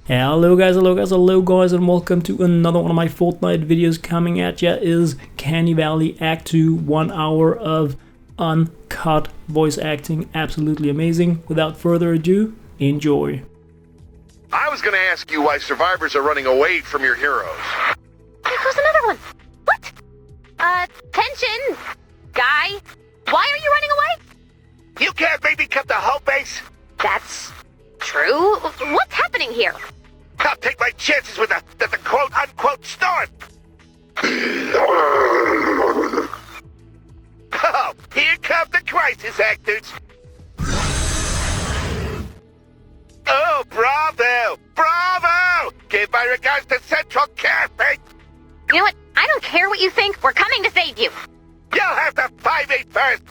Hello guys, and welcome to another one of my Fortnite videos. Coming at ya is Canny Valley Act 2, 1 hour of uncut voice acting, absolutely amazing. Without further ado, enjoy. I was gonna ask you why survivors are running away from your heroes. There goes another one. What? Attention, guy. Why are you running away? You can't make me come to Homebase. That's true. What's happening here? I'll take my chances with the quote-unquote storm. Oh, here come the crisis actors. Oh, bravo! Bravo! Give my regards to Central Cafe. You know what? I don't care what you think. We're coming to save you. You'll have to find me first.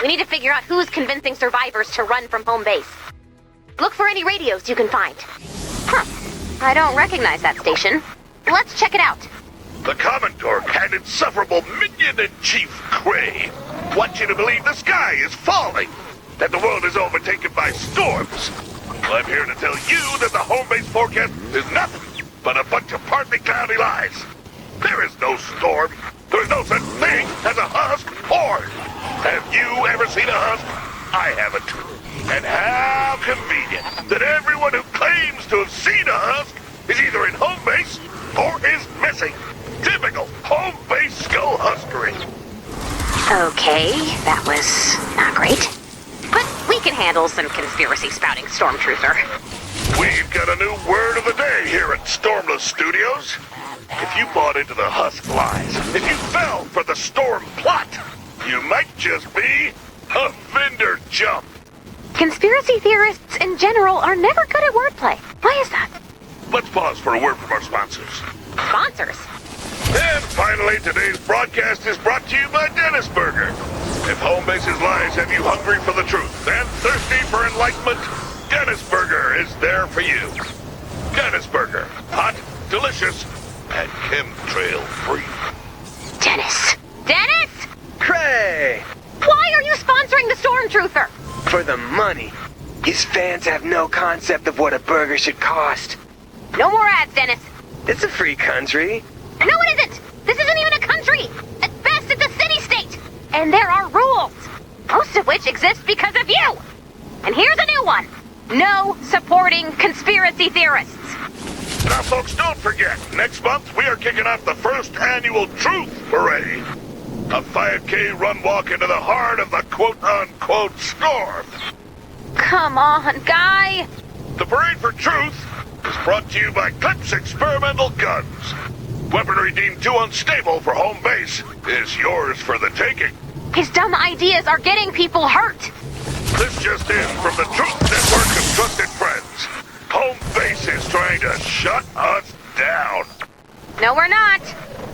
We need to figure out who's convincing survivors to run from home base. Look for any radios you can find. Huh. I don't recognize that station. Let's check it out. The Commodore and insufferable minion-in-chief Cray want you to believe the sky is falling, that the world is overtaken by storms. Well, I'm here to tell you that the home-base forecast is nothing but a bunch of partly cloudy lies. There is no storm. There is no such thing as a husk horde. Have you ever seen a husk? I haven't. And how convenient that everyone who claims to have seen a husk is either in home base or is missing. Typical home base skull huskery. Okay, that was not great. But we can handle some conspiracy spouting stormtruther. We've got a new word of the day here at Stormless Studios. If you bought into the husk lies, if you fell for the storm plot, you might just be a vendor jump. Conspiracy theorists in general are never good at wordplay. Why is that? Let's pause for a word from our sponsors. Sponsors? And finally, today's broadcast is brought to you by Dennis Burger. If Homebase's lies have you hungry for the truth and thirsty for enlightenment, Dennis Burger is there for you. Dennis Burger, hot, delicious, and chemtrail-free. Dennis. Dennis! Cray! Why are you sponsoring the stormtruther? For the money. His fans have no concept of what a burger should cost. No more ads, Dennis. It's a free country. No, it isn't! This isn't even a country! At best, it's a city-state! And there are rules! Most of which exist because of you! And here's a new one! No supporting conspiracy theorists! Now, folks, don't forget, next month we are kicking off the first annual Truth Parade. A 5K run walk into the heart of the quote-unquote storm. Come on, guy! The Parade for Truth is brought to you by Clips Experimental Guns. Weaponry deemed too unstable for home base is yours for the taking. His dumb ideas are getting people hurt! This just in from the Truth Network of trusted friends. Home base is trying to shut us down. No, we're not!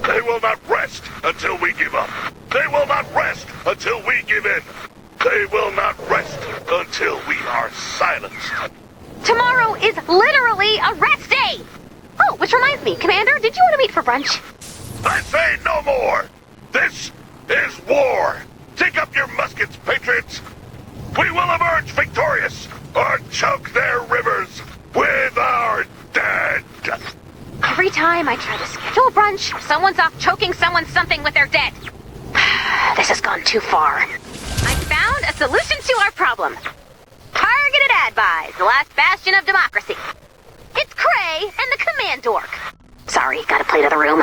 They will not rest until we give up. They will not rest until we give in. They will not rest until we are silenced. Tomorrow is literally a rest day! Oh, which reminds me, Commander, did you want to meet for brunch? I say no more! This is war! Take up your muskets, patriots! We will emerge victorious, or choke their rivers with our dead! Every time I try to schedule a brunch, someone's off choking someone something with their dead. This has gone too far. I found a solution to our problem. Targeted ad buys, the last bastion of democracy. It's Cray and the command dork. Sorry, gotta play to the room.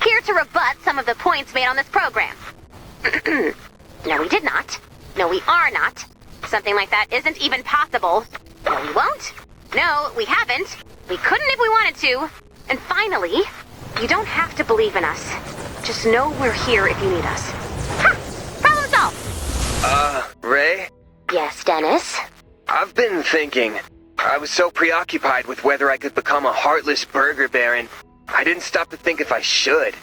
Here to rebut some of the points made on this program. No, we did not. No, we are not. Something like that isn't even possible. No, we won't. No, we haven't. We couldn't if we wanted to. And finally, you don't have to believe in us. Just know we're here if you need us. Huh! Problem solved! Ray? Yes, Dennis? I've been thinking. I was so preoccupied with whether I could become a heartless burger baron, I didn't stop to think if I should.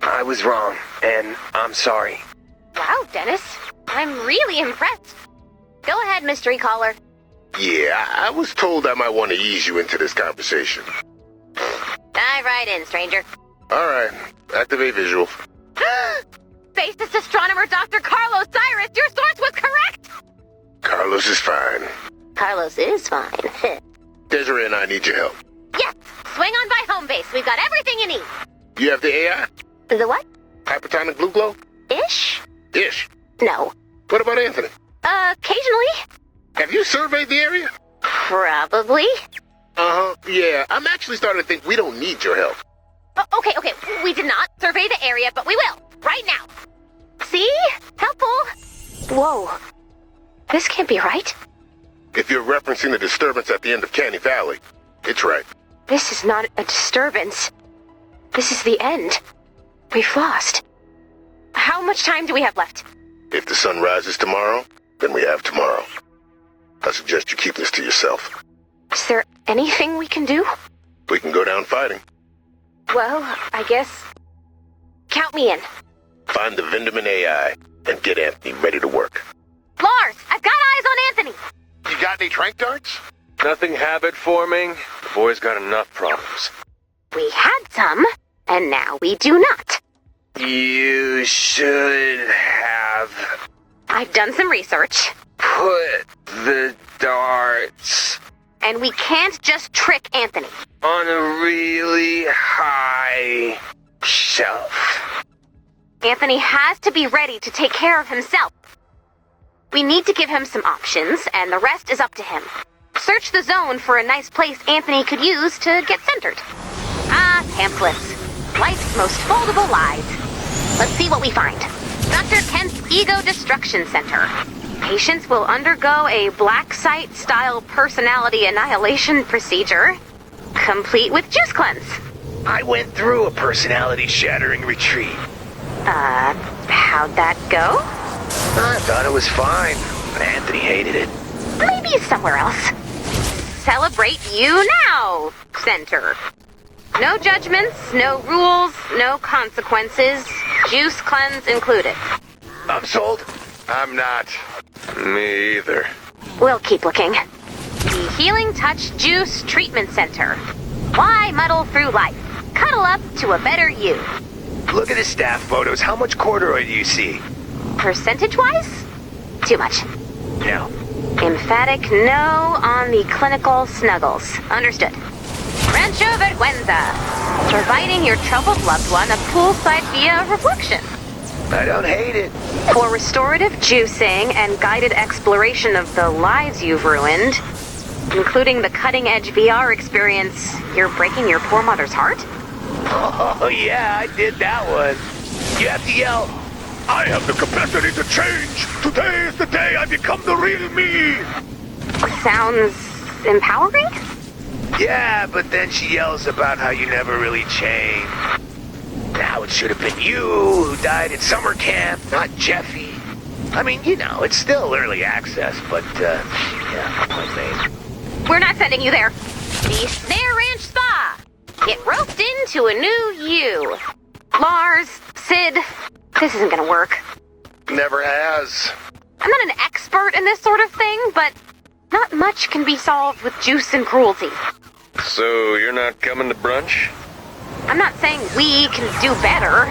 I was wrong, and I'm sorry. Wow, Dennis. I'm really impressed. Go ahead, mystery caller. Yeah, I was told I might want to ease you into this conversation. Dive right in, stranger. Alright, activate visual. Basis astronomer Dr. Carlos Cyrus, your source was correct! Carlos is fine. Carlos is fine. Desiree and I need your help. Yes! Swing on by Homebase. We've got everything you need. You have the AI? The what? Hypertonic blue glow? Ish? Ish. No. What about Anthony? Occasionally. Have you surveyed the area? Probably. Uh-huh. Yeah, I'm actually starting to think we don't need your help. Okay. We did not survey the area, but we will. Right now. See? Helpful. Whoa. This can't be right. If you're referencing the disturbance at the end of Canny Valley, it's right. This is not a disturbance. This is the end. We've lost. How much time do we have left? If the sun rises tomorrow, then we have tomorrow. I suggest you keep this to yourself. Is there anything we can do? We can go down fighting. Well, I guess... Count me in. Find the Vinderman AI and get Anthony ready to work. Lars, I've got eyes on Anthony. You got any trank darts? Nothing habit forming. The boy's got enough problems. We had some, and now we do not. You should have I've done some research, put the darts and we can't just trick Anthony. on a really high shelf. Anthony has to be ready to take care of himself. We need to give him some options, and the rest is up to him. Search the zone for a nice place Anthony could use to get centered. Ah, pamphlets. Life's most foldable lies. Let's see what we find. Dr. Kent's Ego Destruction Center. Patients will undergo a black site-style personality annihilation procedure, complete with juice cleanse. I went through a personality-shattering retreat. How'd that go? I thought it was fine, but Anthony hated it. Maybe somewhere else. Celebrate You Now Center. No judgments, no rules, no consequences. Juice cleanse included. I'm sold. I'm not. Me either. We'll keep looking. The Healing Touch Juice Treatment Center. Why muddle through life? Cuddle up to a better you. Look at the staff photos. How much corduroy do you see? Percentage-wise? Too much. No. Emphatic no on the clinical snuggles. Understood. Rancho Vergüenza. Providing your troubled loved one a poolside via reflection. I don't hate it. For restorative juicing and guided exploration of the lives you've ruined, including the cutting-edge VR experience, you're breaking your poor mother's heart? Oh, yeah, I did that one. You have to yell, I have the capacity to change. Today is the day I become the real me. Sounds empowering? yeah, but then she yells about how you never really changed. Now it should have been you who died at summer camp, not Jefe. I mean, you know, it's still early access, but, yeah, point made. We're not sending you there. The Snare Ranch Spa. Get roped into a new you. Lars, Sid, this isn't gonna work. Never has. I'm not an expert in this sort of thing, but not much can be solved with juice and cruelty. So you're not coming to brunch? I'm not saying we can do better,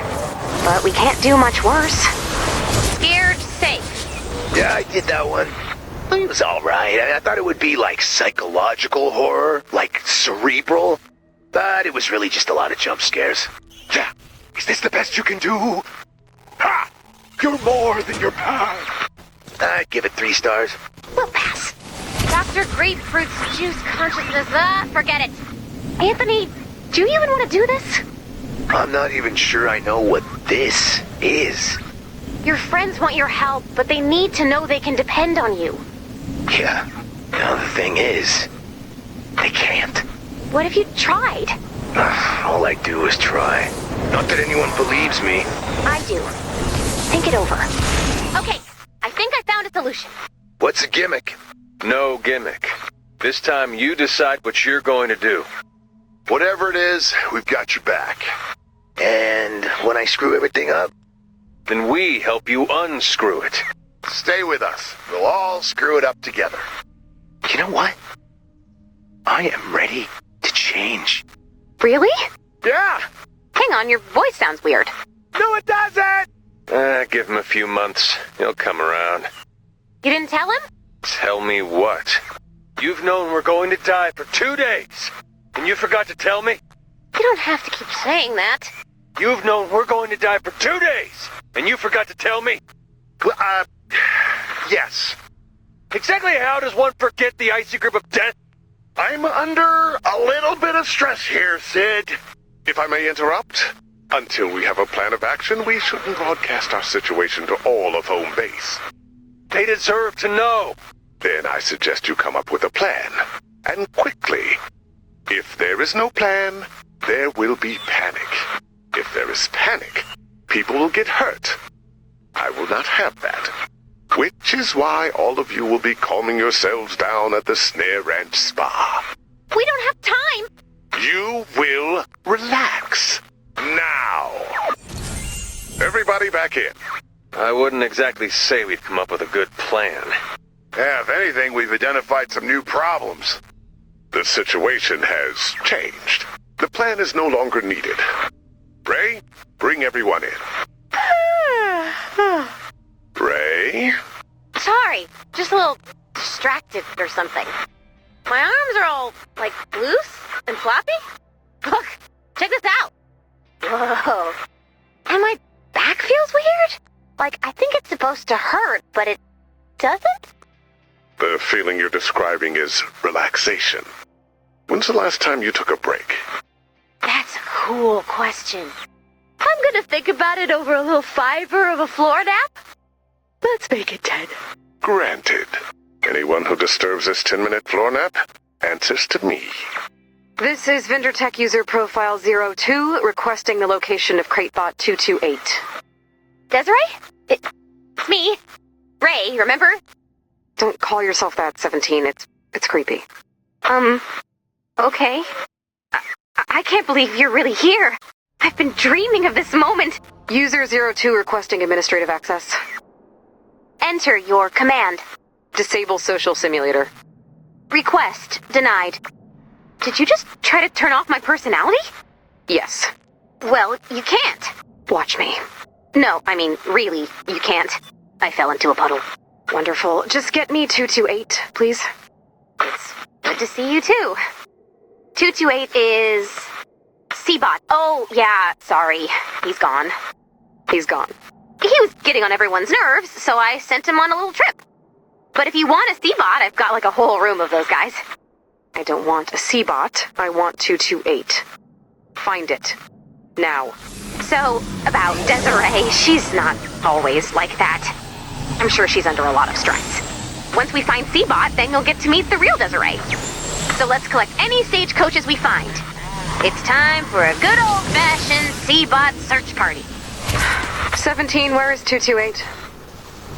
but we can't do much worse. Scared safe. Yeah, I did that one. It was alright. I thought it would be like psychological horror, like cerebral, but it was really just a lot of jump scares. Yeah. Is this the best you can do? Ha! You're more than your past. I'd give it 3 stars. We'll pass. Dr. Grapefruit's juice consciousness, forget it. Anthony, do you even want to do this? I'm not even sure I know what this is. Your friends want your help, but they need to know they can depend on you. Yeah. Now the thing is, they can't. What if you tried? All I do is try. Not that anyone believes me. I do. Think it over. Okay, I think I found a solution. What's the gimmick? No gimmick. This time you decide what you're going to do. Whatever it is, we've got your back. And when I screw everything up? Then we help you unscrew it. Stay with us. We'll all screw it up together. You know what? I am ready to change. Really? Yeah! Hang on, your voice sounds weird. No, it doesn't! Give him a few months. He'll come around. You didn't tell him? Tell me what? You've known we're going to die for 2 days, and you forgot to tell me? You don't have to keep saying that. You've known we're going to die for 2 days, and you forgot to tell me? Yes. Exactly how does one forget the icy grip of death? I'm under a little bit of stress here, Sid. If I may interrupt, until we have a plan of action, we shouldn't broadcast our situation to all of Homebase. They deserve to know. Then I suggest you come up with a plan, and quickly. If there is no plan, there will be panic. If there is panic, people will get hurt. I will not have that. Which is why all of you will be calming yourselves down at the Snare Ranch Spa. We don't have time. You will relax. Now. Everybody back in. I wouldn't exactly say we've come up with a good plan. Yeah, if anything, we've identified some new problems. The situation has changed. The plan is no longer needed. Ray, bring everyone in. Ray? Sorry, just a little distracted or something. My arms are all, like, loose and floppy. Look, check this out. Whoa. And my back feels weird. Like, I think it's supposed to hurt, but it doesn't? The feeling you're describing is relaxation. When's the last time you took a break? That's a cool question. I'm gonna think about it over a little fiver of a floor nap. Let's make it 10. Granted. Anyone who disturbs this 10-minute floor nap answers to me. This is vindertech user profile 02 requesting the location of Cratebot 228. Desiree? It's me. Ray, remember? Don't call yourself that, 17. It's creepy. Okay. I can't believe you're really here. I've been dreaming of this moment. User 02 requesting administrative access. Enter your command. Disable social simulator. Request denied. Did you just try to turn off my personality? Yes. Well, you can't. Watch me. No, I mean, really, you can't. I fell into a puddle. Wonderful. Just get me 228, please. It's good to see you, too. 228 is... C-Bot. Oh, yeah, sorry. He's gone. He's gone. He was getting on everyone's nerves, so I sent him on a little trip. But if you want a C-Bot, I've got like a whole room of those guys. I don't want a C-Bot. I want 228. Find it. Now. So, about Desiree, she's not always like that. I'm sure she's under a lot of stress. Once we find C-Bot, then you'll get to meet the real Desiree. So let's collect any stagecoaches we find. It's time for a good old-fashioned C-Bot search party. 17, where is 228?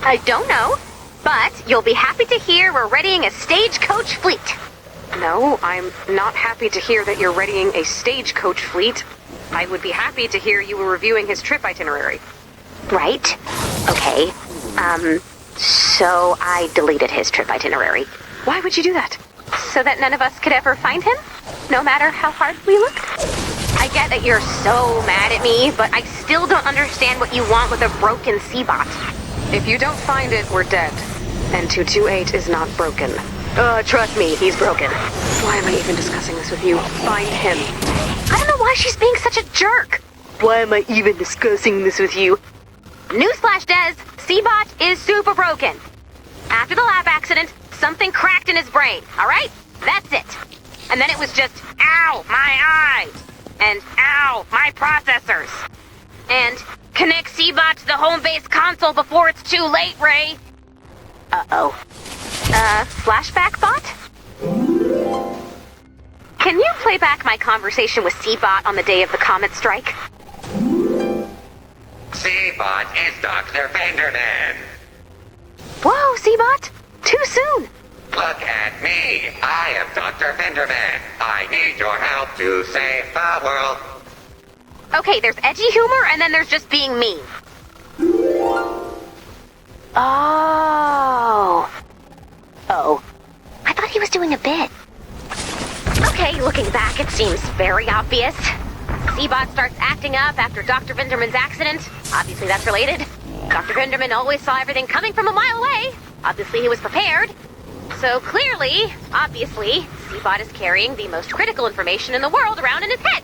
I don't know, but you'll be happy to hear we're readying a stagecoach fleet. No, I'm not happy to hear that you're readying a stagecoach fleet. I would be happy to hear you were reviewing his trip itinerary. Right? Okay. So I deleted his trip itinerary. Why would you do that? So that none of us could ever find him, no matter how hard we look. I get that you're so mad at me, but I still don't understand what you want with a broken C-Bot. If you don't find it, we're dead. And 228 is not broken. Trust me, he's broken. Why am I even discussing this with you? Find him. I don't know why she's being such a jerk. Why am I even discussing this with you? Newsflash, Des. C-Bot is super broken. After the lab accident, something cracked in his brain, alright? That's it. And then it was just, ow, my eyes. And ow, my processors. And connect C-Bot to the Homebase console before it's too late, Ray. Uh-oh. Flashback bot? Can you play back my conversation with C-Bot on the day of the comet strike? C-Bot is Dr. Vanderman. Whoa, C-Bot! Too soon! Look at me. I am Dr. Vanderman. I need your help to save the world. Okay, there's edgy humor, and then there's just being mean. Oh, I thought he was doing a bit. Okay, looking back, it seems very obvious. C-Bot starts acting up after Dr. Vinderman's accident. Obviously, that's related. Dr. Vinderman always saw everything coming from a mile away. Obviously, he was prepared. So clearly, obviously, Seabot is carrying the most critical information in the world around in his head.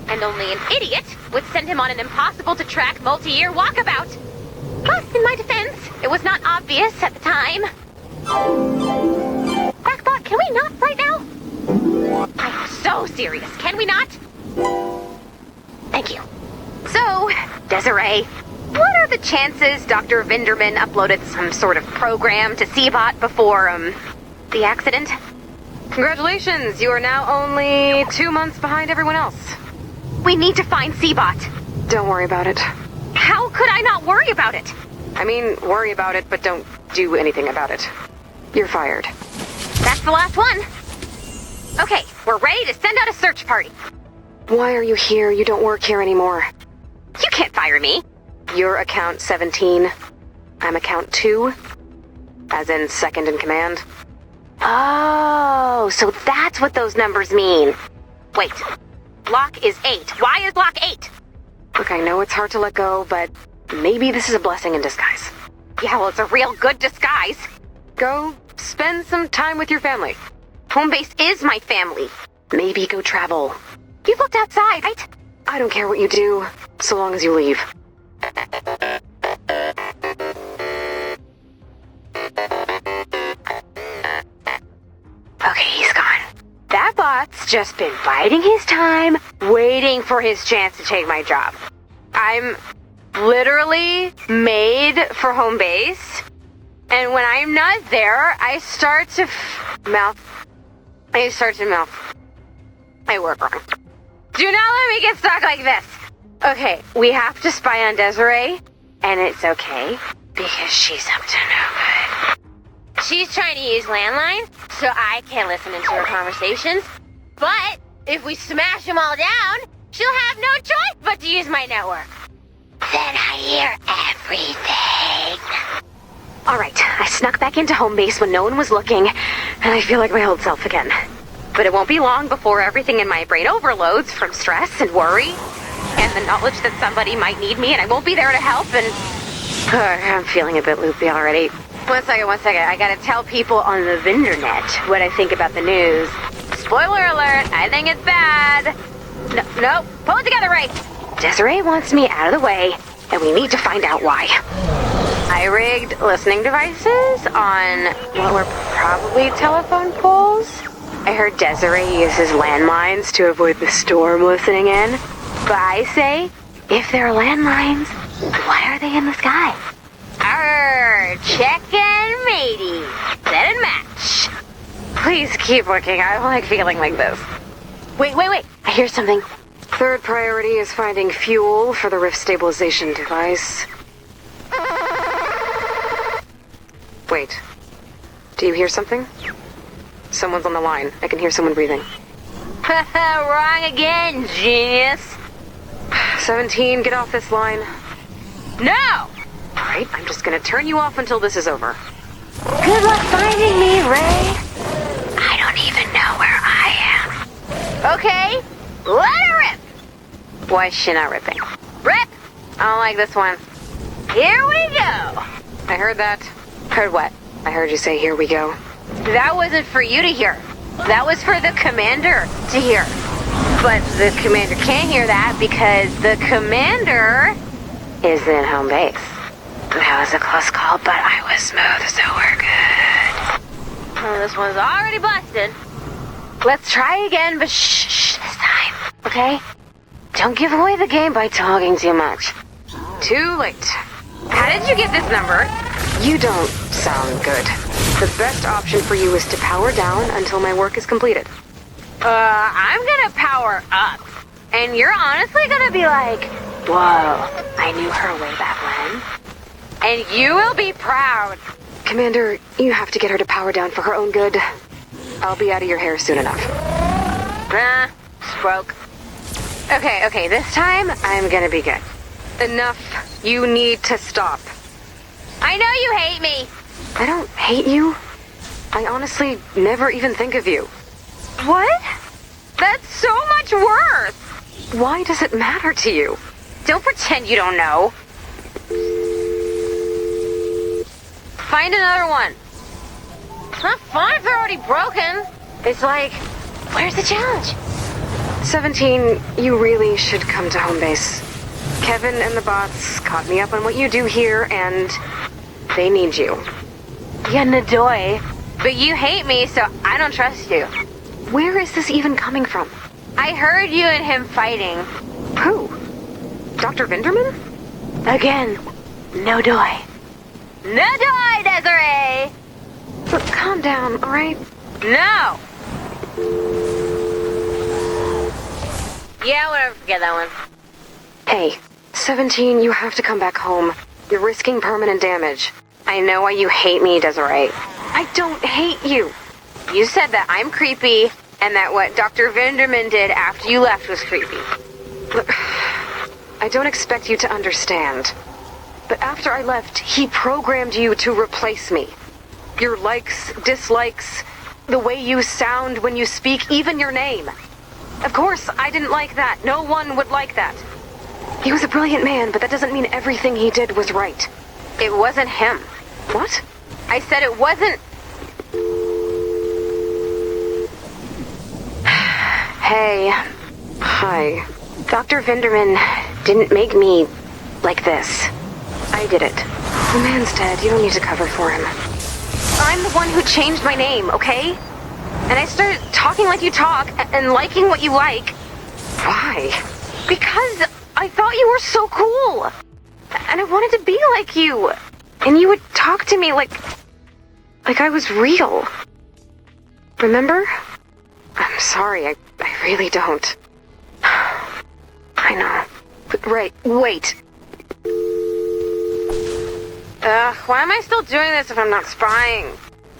And only an idiot would send him on an impossible-to-track multi-year walkabout. Plus, in my defense, it was not obvious at the time. Backbot, can we not right now? I'm so serious. Can we not? Thank you. So, Desiree, what are the chances Dr. Vinderman uploaded some sort of program to Seabot before, the accident? Congratulations, you are now only 2 months behind everyone else. We need to find Seabot. Don't worry about it. How could I not worry about it? I mean, worry about it, but don't do anything about it. You're fired. That's the last one. Okay, we're ready to send out a search party. Why are you here? You don't work here anymore. You can't fire me. You're account 17. I'm account 2. As in second in command. Oh, so that's what those numbers mean. Wait, block is 8. Why is block 8? Look, I know it's hard to let go, but maybe this is a blessing in disguise. Yeah, well, it's a real good disguise. Go spend some time with your family. Homebase is my family. Maybe go travel. You've looked outside, right? I don't care what you do, so long as you leave. Okay, he's gone. That bot's just been biding his time, waiting for his chance to take my job. I'm literally made for Homebase, and when I'm not there, I start to mouth. I work wrong. Do not let me get stuck like this. Okay, we have to spy on Desiree, and it's okay, because she's up to no good. She's trying to use landline, so I can't listen into her conversations. But if we smash them all down, she'll have no choice but to use my network. Then I hear everything. Alright, I snuck back into Homebase when no one was looking, and I feel like my old self again. But it won't be long before everything in my brain overloads from stress and worry, and the knowledge that somebody might need me and I won't be there to help, and... I'm feeling a bit loopy already. One second. I gotta tell people on the Vindernet what I think about the news. Spoiler alert, I think it's bad. No, pull it together, Ray. Desiree wants me out of the way, and we need to find out why. I rigged listening devices on what were probably telephone poles. I heard Desiree uses landlines to avoid the storm listening in. But I say, if they're landlines, why are they in the sky? Arr, check and matey. Set and match. Please keep looking. I don't like feeling like this. Wait. I hear something. Third priority is finding fuel for the rift stabilization device. Wait. Do you hear something? Someone's on the line. I can hear someone breathing. Wrong again, genius. 17, get off this line. No! Alright, I'm just gonna turn you off until this is over. Good luck finding me, Ray. I don't even know where I am. Okay, let her rip. Why is she not ripping? Rip! I don't like this one. Here we go. I heard that. Heard what? I heard you say, here we go. That wasn't for you to hear. That was for the commander to hear. But the commander can't hear that because the commander is in Homebase. That was a close call, but I was smooth, so we're good. Well, this one's already busted. Let's try again, but shh this time, okay? Don't give away the game by talking too much. Too late. How did you get this number? You don't sound good. The best option for you is to power down until my work is completed. I'm gonna power up. And you're honestly gonna be like, whoa, I knew her way back when. And you will be proud. Commander, you have to get her to power down for her own good. I'll be out of your hair soon enough. Broke. Okay, this time I'm gonna be good. Enough. You need to stop. I know you hate me. I don't hate you. I honestly never even think of you. What? That's so much worse. Why does it matter to you? Don't pretend you don't know. Find another one. It's not fun if they're already broken. It's like, where's the challenge? 17, you really should come to Homebase. Kevin and the bots caught me up on what you do here, and they need you. Yeah, Nadoy. But you hate me, so I don't trust you. Where is this even coming from? I heard you and him fighting. Who? Dr. Vinderman? Again. Nadoy. Nadoy, Desiree! Look, calm down, alright? No! Yeah, whatever, forget that one. Hey, 17, you have to come back home. You're risking permanent damage. I know why you hate me, Desiree. I don't hate you. You said that I'm creepy, and that what Dr. Vinderman did after you left was creepy. Look, I don't expect you to understand. But after I left, he programmed you to replace me. Your likes, dislikes, the way you sound when you speak, even your name. Of course, I didn't like that. No one would like that. He was a brilliant man, but that doesn't mean everything he did was right. It wasn't him. What? I said it wasn't... Hey. Hi. Dr. Vinderman didn't make me like this. I did it. The man's dead. You don't need to cover for him. I'm the one who changed my name, okay? And I started talking like you talk and liking what you like. Why? Because I thought you were so cool. And I wanted to be like you. And you would talk to me like I was real. Remember? I'm sorry, I really don't. I know. But wait. Why am I still doing this if I'm not spying?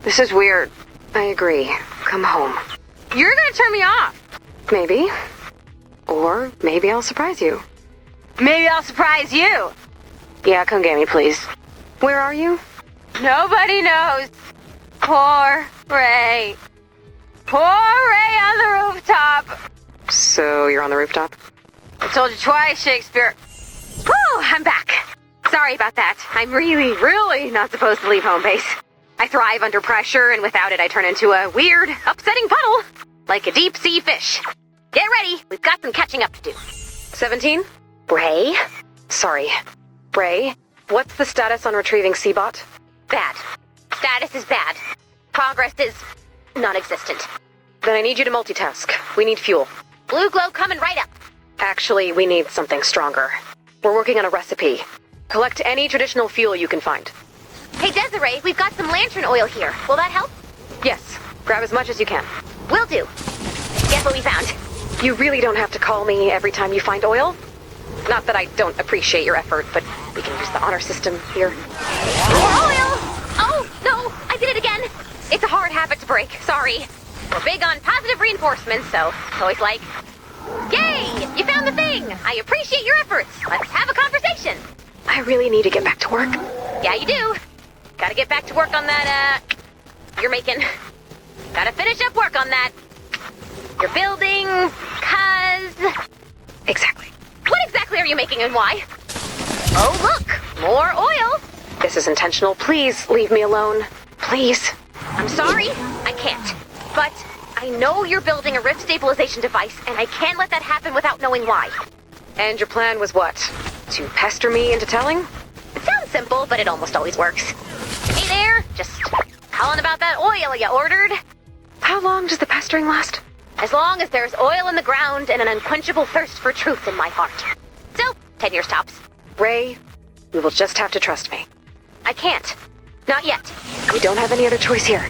This is weird. I agree. Come home. You're gonna turn me off. Maybe. Or maybe I'll surprise you. Maybe I'll surprise you. Yeah, come get me, please. Where are you? Nobody knows. Poor Ray. Poor Ray on the rooftop. So you're on the rooftop? I told you twice, Shakespeare. Whew, I'm back. Sorry about that. I'm really not supposed to leave Homebase. I thrive under pressure, and without it I turn into a weird, upsetting puddle. Like a deep-sea fish. Get ready, we've got some catching up to do. 17? Ray? Sorry. Ray, what's the status on retrieving Seabot? Bad. Status is bad. Progress is non-existent. Then I need you to multitask. We need fuel. Blue glow coming right up. Actually, we need something stronger. We're working on a recipe. Collect any traditional fuel you can find. Hey, Desiree, we've got some lantern oil here. Will that help? Yes. Grab as much as you can. Will do. Guess what we found? You really don't have to call me every time you find oil. Not that I don't appreciate your effort, but we can use the honor system here. More oil! Oh, no, I did it again. It's a hard habit to break, sorry. We're big on positive reinforcement, so it's always like, yay, you found the thing. I appreciate your efforts. Let's have a conversation. I really need to get back to work. Yeah, you do. Gotta get back to work on that, you're making. Gotta finish up work on that. You're building, Exactly. What exactly are you making and why? Oh, look, more oil. This is intentional. Please leave me alone. Please. I'm sorry, I can't. But I know you're building a rift stabilization device, and I can't let that happen without knowing why. And your plan was what? To pester me into telling? It sounds simple, but it almost always works. Hey there, just calling about that oil you ordered. How long does the pestering last? As long as there's oil in the ground and an unquenchable thirst for truth in my heart. So, 10 years tops. Ray, you will just have to trust me. I can't. Not yet. We don't have any other choice here.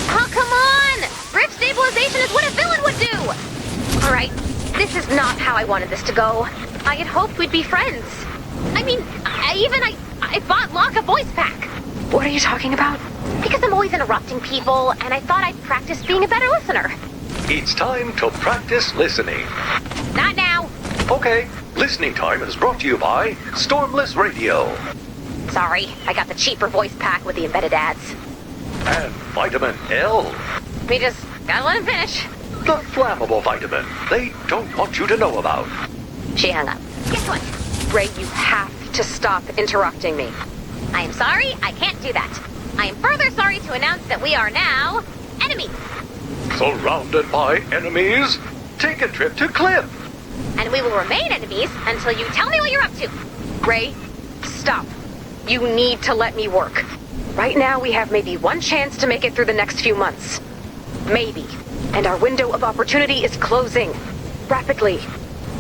Oh, come on! Rift stabilization is what a villain would do! Alright, this is not how I wanted this to go. I had hoped we'd be friends. I mean, I bought Locke a voice pack. What are you talking about? Because I'm always interrupting people, and I thought I'd practice being a better listener. It's time to practice listening. Not now. Okay, listening time is brought to you by Stormless Radio. Sorry, I got the cheaper voice pack with the embedded ads. And Vitamin L. We just gotta let him finish. The flammable vitamin they don't want you to know about. She hung up. Guess what? Ray, you have to stop interrupting me. I am sorry, I can't do that. I am further sorry to announce that we are now enemies. Surrounded by enemies? Take a trip to Cliff. And we will remain enemies until you tell me what you're up to. Ray, stop. You need to let me work. Right now, we have maybe one chance to make it through the next few months. Maybe. And our window of opportunity is closing. Rapidly.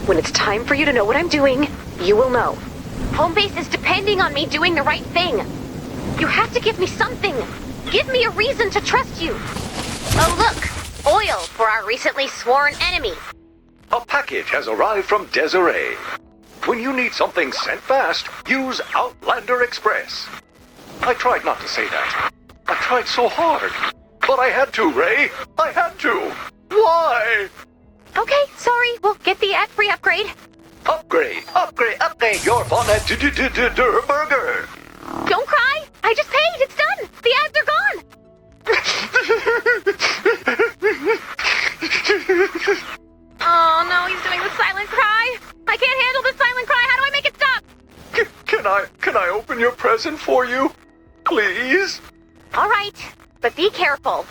When it's time for you to know what I'm doing, you will know. Homebase is depending on me doing the right thing. You have to give me something. Give me a reason to trust you. Oh, look. Oil for our recently sworn enemy. A package has arrived from Desiree. When you need something sent fast, use Outlander Express. I tried not to say that. I tried so hard. But I had to, Ray. I had to. Why? Okay, sorry. We'll get the ad-free upgrade. Upgrade your bonnet burger. Don't cry. I just paid. It's done. The ads are gone. Oh, no, he's doing the silent cry. I can't handle the silent cry. How do I make it stop? Can I open your present for you? Please? All right, but be careful.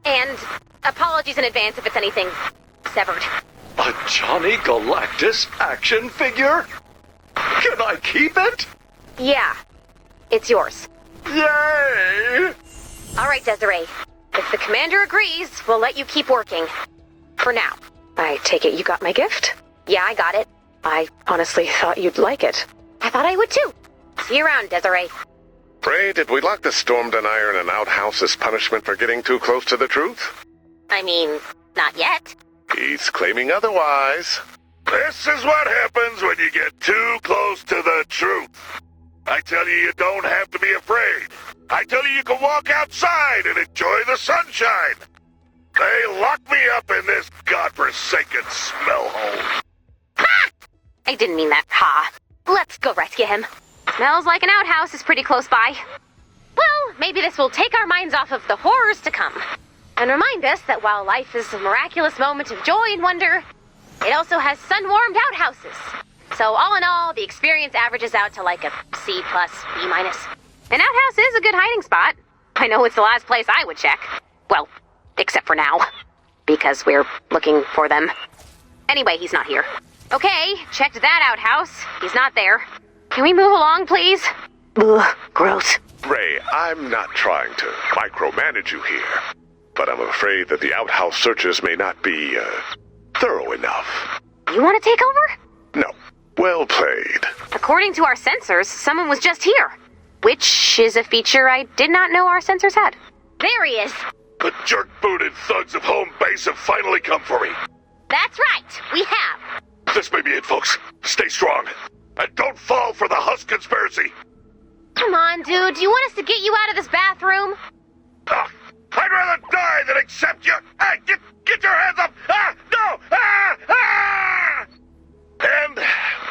And apologies in advance if it's anything severed. A Johnny Galactus action figure? Can I keep it? Yeah, it's yours. Yay! All right, Desiree. If the commander agrees, we'll let you keep working. For now. I take it you got my gift? Yeah, I got it. I honestly thought you'd like it. I thought I would too. See you around, Desiree. Ray, did we lock the storm denier in an outhouse as punishment for getting too close to the truth? I mean, not yet. He's claiming otherwise. This is what happens when you get too close to the truth. I tell you, you don't have to be afraid. I tell you, you can walk outside and enjoy the sunshine. They locked me up in this godforsaken smell hole. Ha! I didn't mean that, ha. Let's go rescue him. Smells like an outhouse is pretty close by. Well, maybe this will take our minds off of the horrors to come. And remind us that while life is a miraculous moment of joy and wonder, it also has sun-warmed outhouses. So all in all, the experience averages out to like a C+, B-. An outhouse is a good hiding spot. I know it's the last place I would check. Well, except for now. Because we're looking for them. Anyway, he's not here. Okay, checked that outhouse. He's not there. Can we move along, please? Ugh, gross. Ray, I'm not trying to micromanage you here, but I'm afraid that the outhouse searches may not be, thorough enough. You want to take over? No. Well played. According to our sensors, someone was just here. Which is a feature I did not know our sensors had. There he is. The jerk-booted thugs of Homebase have finally come for me. That's right, we have. This may be it, folks. Stay strong. And don't fall for the Husk conspiracy. Come on, dude. Do you want us to get you out of this bathroom? Ah, I'd rather die than accept you. Ah, get your hands up. Ah, no. Ah, ah! And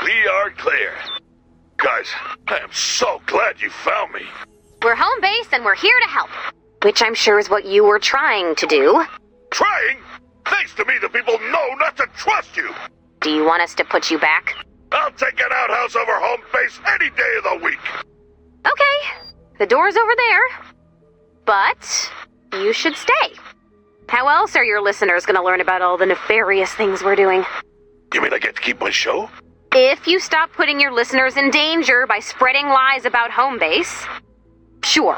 we are clear. Guys, I am so glad you found me. We're Homebase and we're here to help. Which I'm sure is what you were trying to do. Trying? Thanks to me, the people know not to trust you. Do you want us to put you back? I'll take an outhouse over Homebase any day of the week. Okay, the door's over there. But you should stay. How else are your listeners going to learn about all the nefarious things we're doing? You mean I get to keep my show? If you stop putting your listeners in danger by spreading lies about Homebase, sure.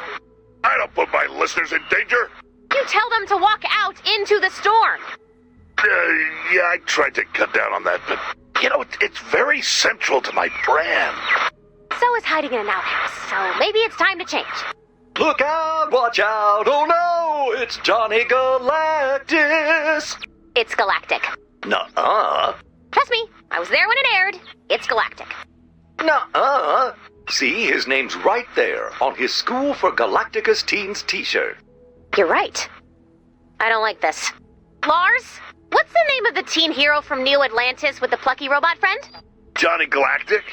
I don't put my listeners in danger. You tell them to walk out into the storm. Yeah, I tried to cut down on that, but, you know, it's very central to my brand. So is hiding in an outhouse, so maybe it's time to change. Look out, watch out, oh no, it's Johnny Galactus. It's Galactic. Nuh-uh. Trust me, I was there when it aired. It's Galactic. Nuh-uh. See, his name's right there on his School for Galacticus Teens t-shirt. You're right. I don't like this. Lars, what's the name of the teen hero from New Atlantis with the plucky robot friend? Johnny Galactic?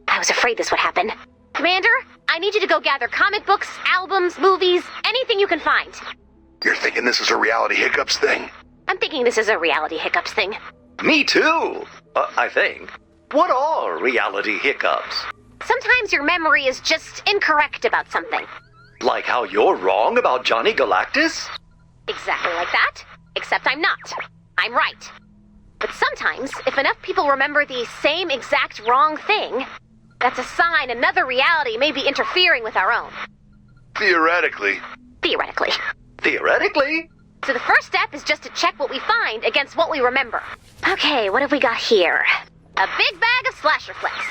I was afraid this would happen. Commander, I need you to go gather comic books, albums, movies, anything you can find. You're thinking this is a reality hiccups thing? I'm thinking this is a reality hiccups thing. Me too, I think. What are reality hiccups? Sometimes your memory is just incorrect about something. Like how you're wrong about Johnny Galactus? Exactly like that, except I'm not. I'm right. But sometimes, if enough people remember the same exact wrong thing, that's a sign another reality may be interfering with our own. Theoretically. Theoretically. Theoretically? So the first step is just to check what we find against what we remember. Okay, what have we got here? A big bag of slasher flicks.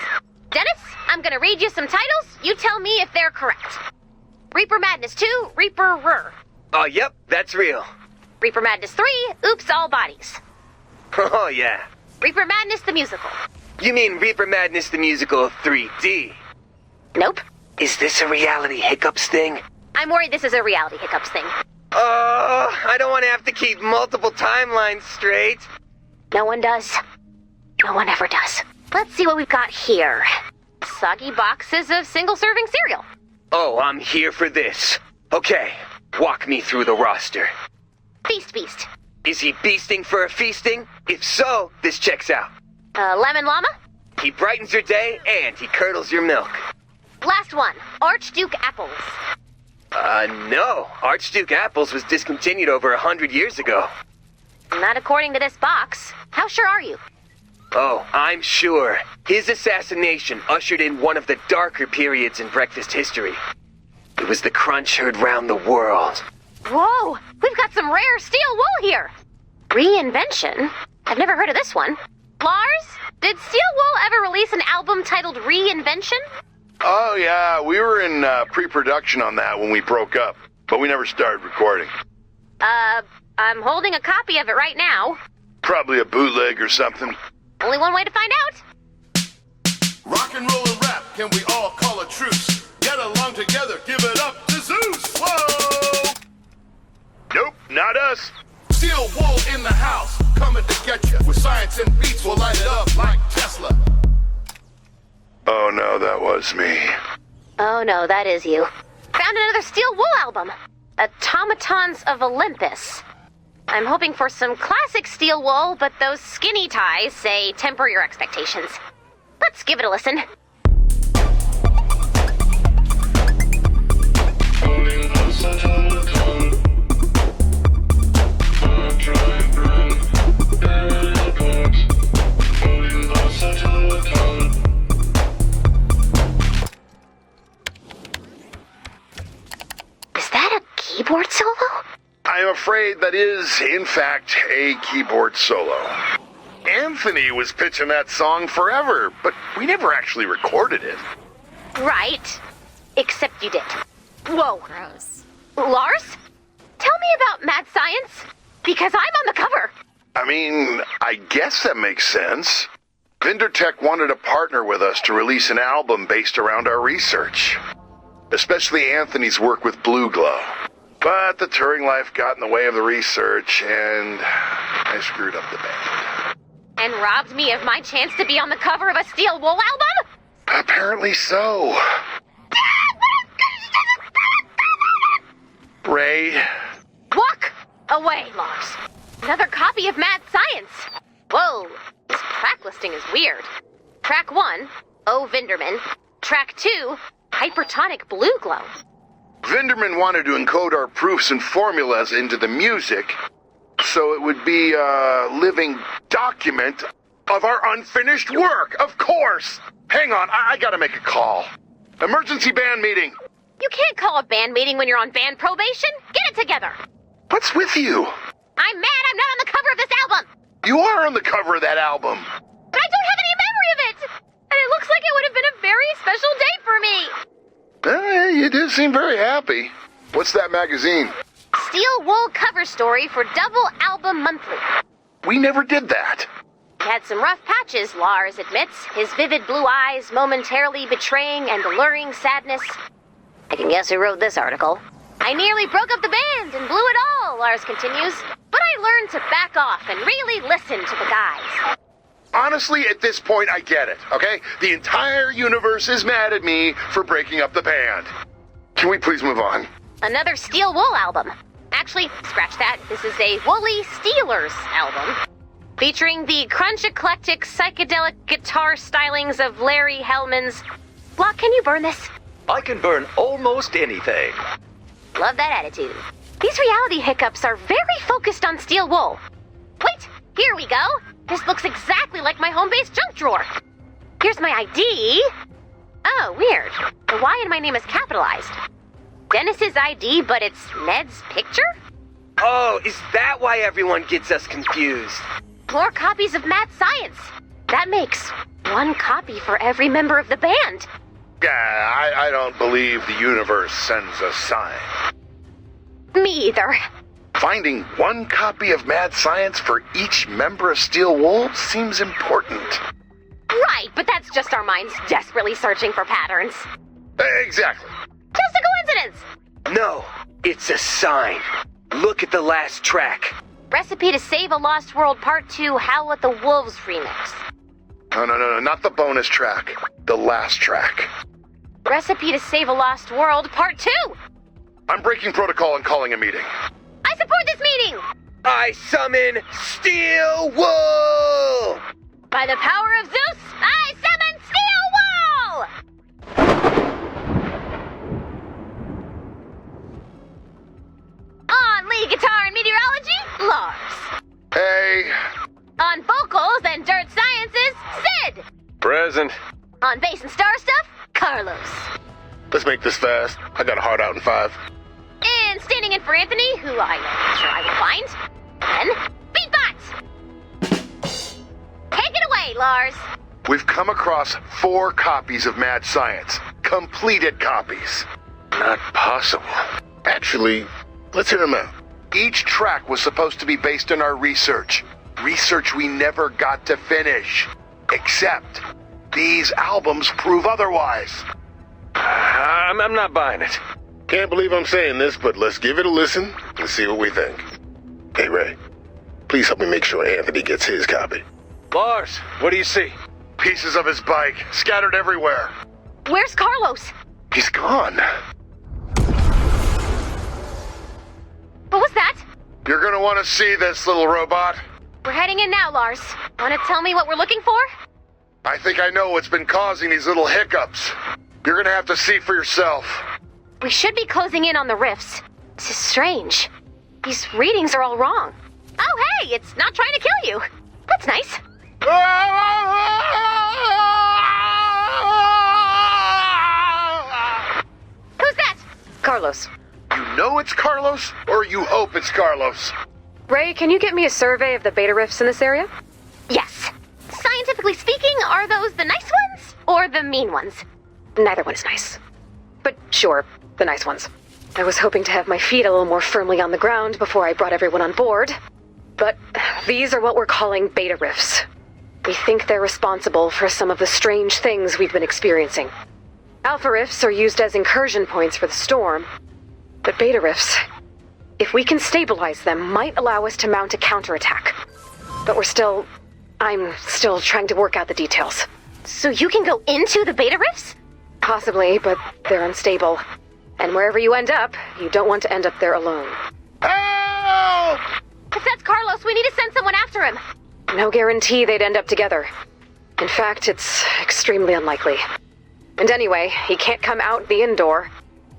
Dennis, I'm gonna read you some titles. You tell me if they're correct. Reaper Madness 2, Reaper Rur. Oh, yep, that's real. Reaper Madness 3, Oops All Bodies. Oh, yeah. Reaper Madness the Musical. You mean Reaper Madness the Musical 3D? Nope. Is this a reality hiccups thing? I'm worried this is a reality hiccups thing. I don't want to have to keep multiple timelines straight. No one does. No one ever does. Let's see what we've got here. Soggy boxes of single-serving cereal. Oh, I'm here for this. Okay, walk me through the roster. Beast. Is he beasting for a feasting? If so, this checks out. Lemon Llama. He brightens your day and he curdles your milk. Last one, Archduke Apples. No. Archduke Apples was discontinued over 100 years ago. Not according to this box. How sure are you? Oh, I'm sure. His assassination ushered in one of the darker periods in breakfast history. It was the crunch heard round the world. Whoa, we've got some rare steel wool here. Reinvention? I've never heard of this one. Lars, did Steel Wool ever release an album titled Reinvention? Oh, yeah, we were in pre-production on that when we broke up, but we never started recording. I'm holding a copy of it right now. Probably a bootleg or something. Only one way to find out. Rock and roll and rap, can we all call a truce? Get along together, give it up to Zeus! Whoa! Nope, not us. Steel Wool in the house, coming to get you. With science and beats, we'll light it up like Tesla. Oh no, that was me. Oh no, that is you. Found another Steel Wool album. Automatons of Olympus. I'm hoping for some classic Steel Wool, but those skinny ties say temper your expectations. Let's give it a listen. Is that a keyboard solo? I'm afraid that is, in fact, a keyboard solo. Anthony was pitching that song forever, but we never actually recorded it. Right. Except you did. Whoa. Gross. Lars? Tell me about Mad Science, because I'm on the cover. I mean, I guess that makes sense. Vindertech wanted to partner with us to release an album based around our research. Especially Anthony's work with Blue Glow. But the touring life got in the way of the research, and I screwed up the band. And robbed me of my chance to be on the cover of a Steel Wool album? Apparently so. Ray. Walk away, Lars. Another copy of Mad Science. Whoa, this track listing is weird. Track 1, O Vinderman. Track 2, Hypertonic Blue Glow. Vinderman wanted to encode our proofs and formulas into the music, so it would be a living document of our unfinished work, of course! Hang on, I gotta make a call. Emergency band meeting! You can't call a band meeting when you're on band probation. Get it together. What's with you? I'm mad I'm not on the cover of this album. You are on the cover of that album. But I don't have any memory of it. And it looks like it would have been a very special day for me. You did seem very happy. What's that magazine? Steel Wool cover story for Double Album Monthly. We never did that. He had some rough patches, Lars admits, his vivid blue eyes momentarily betraying and alluring sadness. I can guess who wrote this article. I nearly broke up the band and blew it all, Lars continues. But I learned to back off and really listen to the guys. Honestly, at this point, I get it, okay? The entire universe is mad at me for breaking up the band. Can we please move on? Another Steel Wool album. Actually, scratch that. This is a Woolly Steelers album. Featuring the crunch eclectic psychedelic guitar stylings of Larry Hellman's... Block, can you burn this? I can burn almost anything. Love that attitude. These reality hiccups are very focused on steel wool. Wait, here we go. This looks exactly like my Homebase junk drawer. Here's my ID. Oh, weird. The Y in my name is capitalized. Dennis's ID, but it's Ned's picture? Oh, is that why everyone gets us confused? 4 copies of Mad Science. That makes 1 copy for every member of the band. Yeah, I don't believe the universe sends a sign. Me either. Finding 1 copy of Mad Science for each member of Steel Wool seems important. Right, but that's just our minds desperately searching for patterns. Exactly. Just a coincidence. No, it's a sign. Look at the last track. Recipe to Save a Lost World Part 2 Howl at the Wolves remix. No, not the bonus track. The last track. Recipe to Save a Lost World Part 2. I'm breaking protocol and calling a meeting. I support this meeting. I summon Steel Wool! By the power of Zeus, I summon Steel Wool! On lead guitar and meteorology, Lars. Hey. On vocals and dirt sciences, Sid. Present. On bass and star stuff, Carlos. Let's make this fast. I got a heart out in 5. And standing in for Anthony, who I am sure I will find. Then, Beatbots. Take it away, Lars. We've come across 4 copies of Mad Science. Completed copies. Not possible. Actually, let's hear them out. Each track was supposed to be based on our research. Research we never got to finish. Except, these albums prove otherwise. I'm not buying it. Can't believe I'm saying this, but let's give it a listen and see what we think. Hey, Ray, please help me make sure Anthony gets his copy. Lars, what do you see? Pieces of his bike, scattered everywhere. Where's Carlos? He's gone. What was that? You're gonna want to see this, little robot. We're heading in now, Lars. Want to tell me what we're looking for? I think I know what's been causing these little hiccups. You're gonna have to see for yourself. We should be closing in on the rifts. This is strange. These readings are all wrong. Oh, hey, it's not trying to kill you. That's nice. Who's that? Carlos. You know it's Carlos, or you hope it's Carlos? Ray, can you get me a survey of the beta rifts in this area? Yes. Scientifically speaking, are those the nice ones or the mean ones? Neither one is nice. But sure, the nice ones. I was hoping to have my feet a little more firmly on the ground before I brought everyone on board. But these are what we're calling beta rifts. We think they're responsible for some of the strange things we've been experiencing. Alpha rifts are used as incursion points for the storm. But beta rifts, if we can stabilize them, might allow us to mount a counterattack. But I'm still trying to work out the details. So you can go into the beta rifts? Possibly, but they're unstable. And wherever you end up, you don't want to end up there alone. Help! If that's Carlos, we need to send someone after him. No guarantee they'd end up together. In fact, it's extremely unlikely. And anyway, he can't come out the indoor.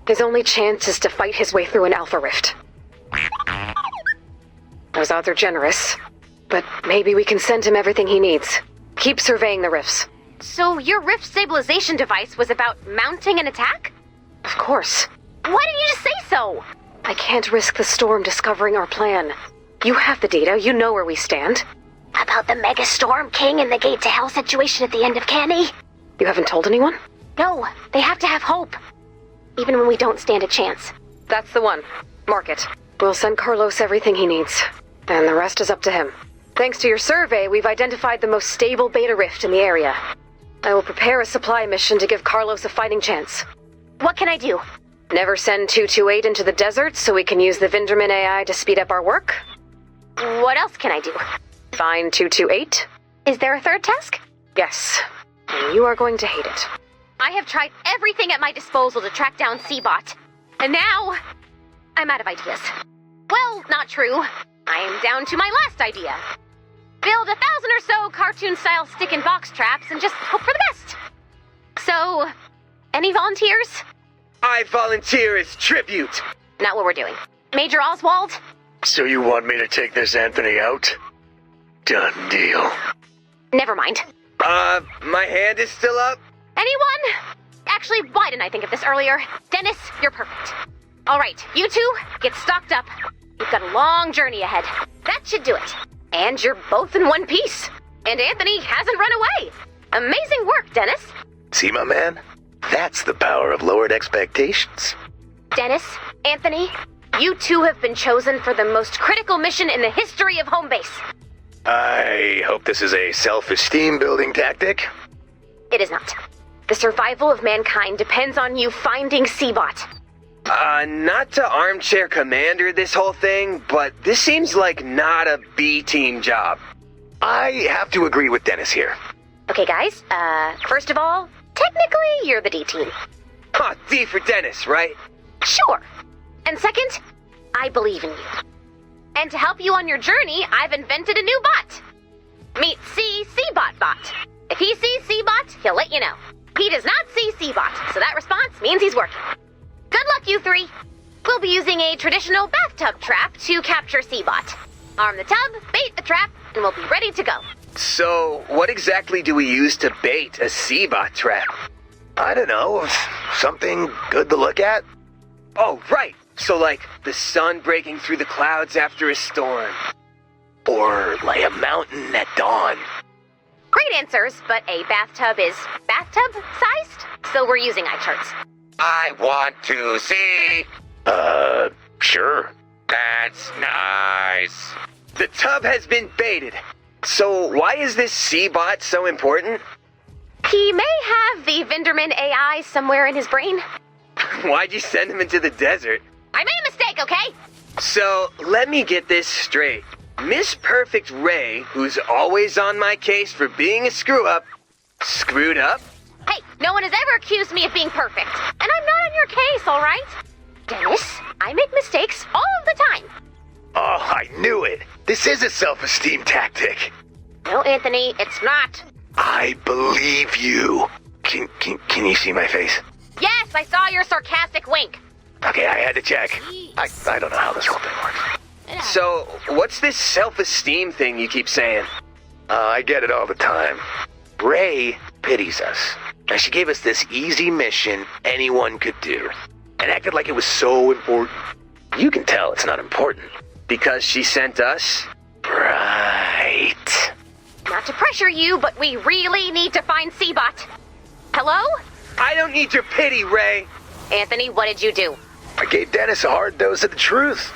His only chance is to fight his way through an alpha rift. Those odds are generous, but maybe we can send him everything he needs. Keep surveying the rifts. So your rift stabilization device was about mounting an attack? Of course. Why didn't you just say so? I can't risk the storm discovering our plan. You have the data, you know where we stand. About the Mega Storm King and the Gate to Hell situation at the end of Canny? You haven't told anyone? No, they have to have hope. Even when we don't stand a chance. That's the one. Mark it. We'll send Carlos everything he needs. And the rest is up to him. Thanks to your survey, we've identified the most stable beta rift in the area. I will prepare a supply mission to give Carlos a fighting chance. What can I do? Never send 228 into the desert so we can use the Vinderman AI to speed up our work? What else can I do? Find 228. Is there a third task? Yes. And you are going to hate it. I have tried everything at my disposal to track down Seabot. And now, I'm out of ideas. Well, not true. I am down to my last idea. Build 1,000 or so cartoon-style stick and box traps and just hope for the best. So, any volunteers? I volunteer as tribute. Not what we're doing. Major Oswald? So you want me to take this Anthony out? Done deal. Never mind. My hand is still up? Anyone? Actually, why didn't I think of this earlier? Dennis, you're perfect. All right, you two, get stocked up. You've got a long journey ahead. That should do it. And you're both in one piece. And Anthony hasn't run away. Amazing work, Dennis. See, my man? That's the power of lowered expectations. Dennis, Anthony, you two have been chosen for the most critical mission in the history of Homebase. I hope this is a self-esteem building tactic. It is not. The survival of mankind depends on you finding Seabot. Not to armchair commander this whole thing, but this seems like not a B-team job. I have to agree with Dennis here. Okay, guys, first of all, technically you're the D team. Huh, D for Dennis, right? Sure. And second, I believe in you. And to help you on your journey, I've invented a new bot. Meet Seabot bot. If he sees Seabot, he'll let you know. He does not see Seabot, so that response means he's working. Good luck, you three. We'll be using a traditional bathtub trap to capture Seabot. Arm the tub, bait the trap, and we'll be ready to go. So, what exactly do we use to bait a Seabot trap? I don't know, something good to look at? Oh, right. So like the sun breaking through the clouds after a storm. Or like a mountain at dawn. Great answers, but a bathtub is bathtub-sized, so we're using eye charts. I want to see. Sure. That's nice. The tub has been baited. So why is this Seabot so important? He may have the Vinderman AI somewhere in his brain. Why'd you send him into the desert? I made a mistake, okay? So, let me get this straight. Miss Perfect Ray, who's always on my case for being a screw-up, screwed up? Hey, no one has ever accused me of being perfect. And I'm not on your case, all right? Dennis, I make mistakes all of the time. Oh, I knew it. This is a self-esteem tactic. No, Anthony, it's not. I believe you. Can you see my face? Yes, I saw your sarcastic wink. Okay, I had to check. I don't know how this whole thing works. So, what's this self-esteem thing you keep saying? I get it all the time. Ray pities us. And she gave us this easy mission anyone could do. And acted like it was so important. You can tell it's not important. Because she sent us? Right. Not to pressure you, but we really need to find Seabot. Hello? I don't need your pity, Ray. Anthony, what did you do? I gave Dennis a hard dose of the truth.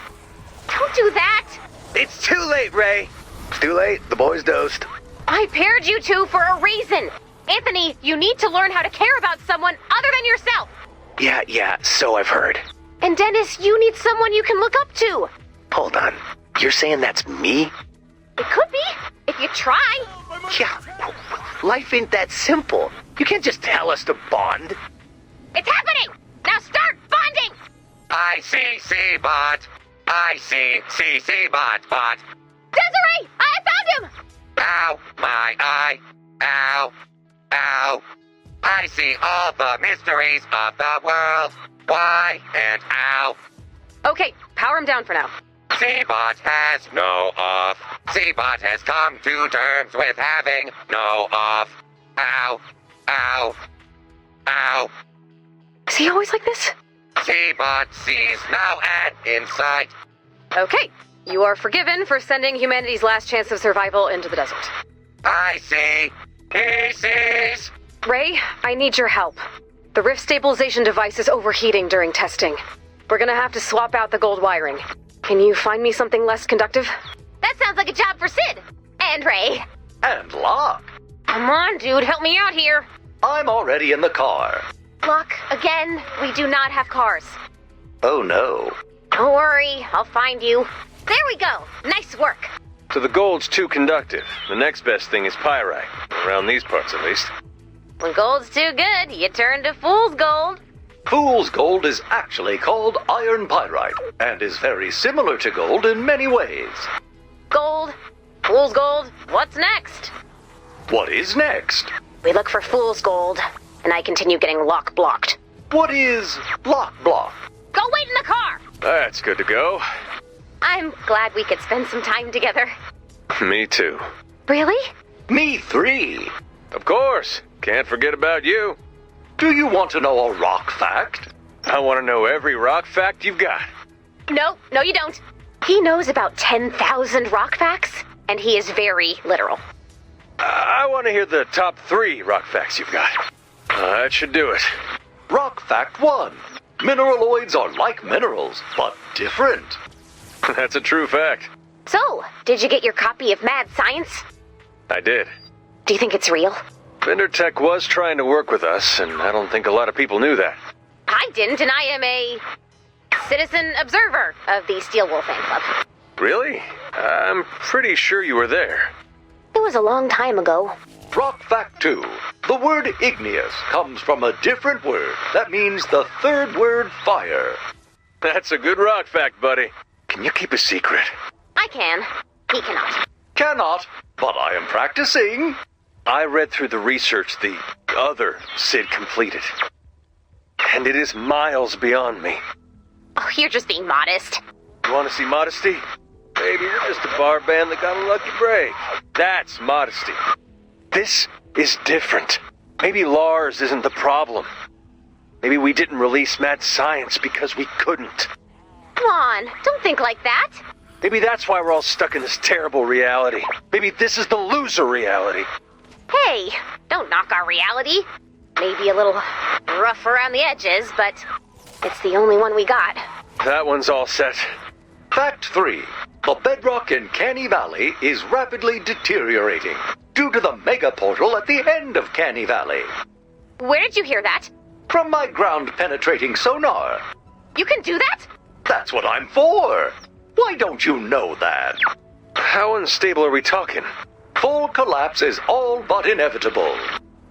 Don't do that. It's too late, Ray. It's too late. The boy's dosed. I paired you two for a reason. Anthony, you need to learn how to care about someone other than yourself. Yeah, so I've heard. And Dennis, you need someone you can look up to. Hold on. You're saying that's me? It could be, if you try. Yeah, life ain't that simple. You can't just tell us to bond. It's happening! Now start bonding! I see Seabot. I see Seabot, bot. Desiree! I found him! Ow, my eye. Ow, ow. I see all the mysteries of the world. Why and ow. Okay, power him down for now. Seabot has no off. Seabot has come to terms with having no off. Ow, ow, ow. Is he always like this? Seabot sees now and in sight. Okay, you are forgiven for sending humanity's last chance of survival into the desert. I see. He sees. Ray, I need your help. The rift stabilization device is overheating during testing. We're gonna have to swap out the gold wiring. Can you find me something less conductive? That sounds like a job for Sid. And Ray. And Locke. Come on, dude, help me out here. I'm already in the car. Locke, again, we do not have cars. Oh no. Don't worry, I'll find you. There we go. Nice work. So the gold's too conductive. The next best thing is pyrite. Around these parts, at least. When gold's too good, you turn to fool's gold. Fool's gold is actually called iron pyrite, and is very similar to gold in many ways. Gold. Fool's gold. What's next? What is next? We look for fool's gold, and I continue getting Locke blocked. What is lock block? Go wait in the car! That's good to go. I'm glad we could spend some time together. Me too. Really? Me 3. Of course. Can't forget about you. Do you want to know a rock fact? I want to know every rock fact you've got. No, you don't. He knows about 10,000 rock facts, and he is very literal. I want to hear the top 3 rock facts you've got. That should do it. Rock fact 1. Mineraloids are like minerals, but different. That's a true fact. So, did you get your copy of Mad Science? I did. Do you think it's real? Vindertech was trying to work with us, and I don't think a lot of people knew that. I didn't, and I am a citizen observer of the Steel Wolf fan club. Really? I'm pretty sure you were there. It was a long time ago. Rock fact 2. The word igneous comes from a different word that means the third word fire. That's a good rock fact, buddy. Can you keep a secret? I can. He cannot. Cannot, but I am practicing. I read through the research the other Sid completed. And it is miles beyond me. Oh, you're just being modest. You want to see modesty? Maybe you're just a bar band that got a lucky break. That's modesty. This is different. Maybe Lars isn't the problem. Maybe we didn't release Mad Science because we couldn't. Come on, don't think like that. Maybe that's why we're all stuck in this terrible reality. Maybe this is the loser reality. Hey, don't knock our reality. Maybe a little rough around the edges, but it's the only one we got. That one's all set. Fact 3. The bedrock in Canny Valley is rapidly deteriorating due to the mega portal at the end of Canny Valley. Where did you hear that? From my ground-penetrating sonar. You can do that? That's what I'm for. Why don't you know that? How unstable are we talking? Full collapse is all but inevitable.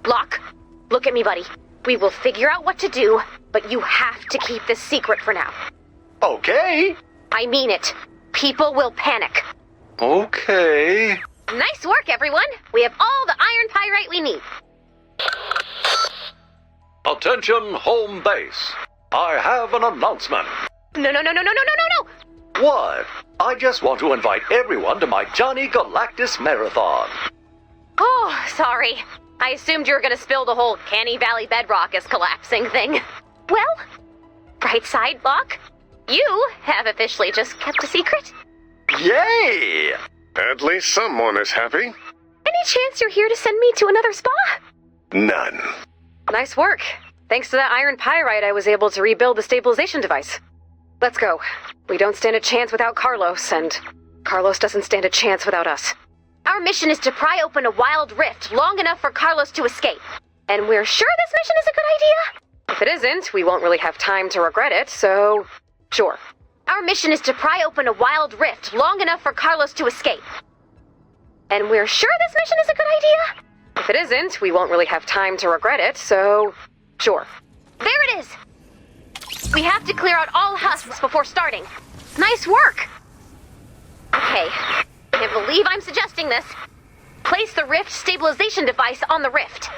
Locke, look at me, buddy. We will figure out what to do, but you have to keep this secret for now. Okay. I mean it. People will panic. Okay. Nice work, everyone. We have all the iron pyrite we need. Attention, home base. I have an announcement. No. What? I just want to invite everyone to my Johnny Galactus Marathon. Oh, sorry. I assumed you were going to spill the whole Canny Valley bedrock is collapsing thing. Well, bright side, Locke. You have officially just kept a secret. Yay! At least someone is happy. Any chance you're here to send me to another spa? None. Nice work. Thanks to that iron pyrite, I was able to rebuild the stabilization device. Let's go. We don't stand a chance without Carlos, and Carlos doesn't stand a chance without us. Our mission is to pry open a wild rift long enough for Carlos to escape. And we're sure this mission is a good idea? If it isn't, we won't really have time to regret it, so sure. Our mission is to pry open a wild rift long enough for Carlos to escape. And we're sure this mission is a good idea? If it isn't, we won't really have time to regret it, so sure. There it is! We have to clear out all husks before starting. Nice work! Okay, can't believe I'm suggesting this. Place the rift stabilization device on the rift.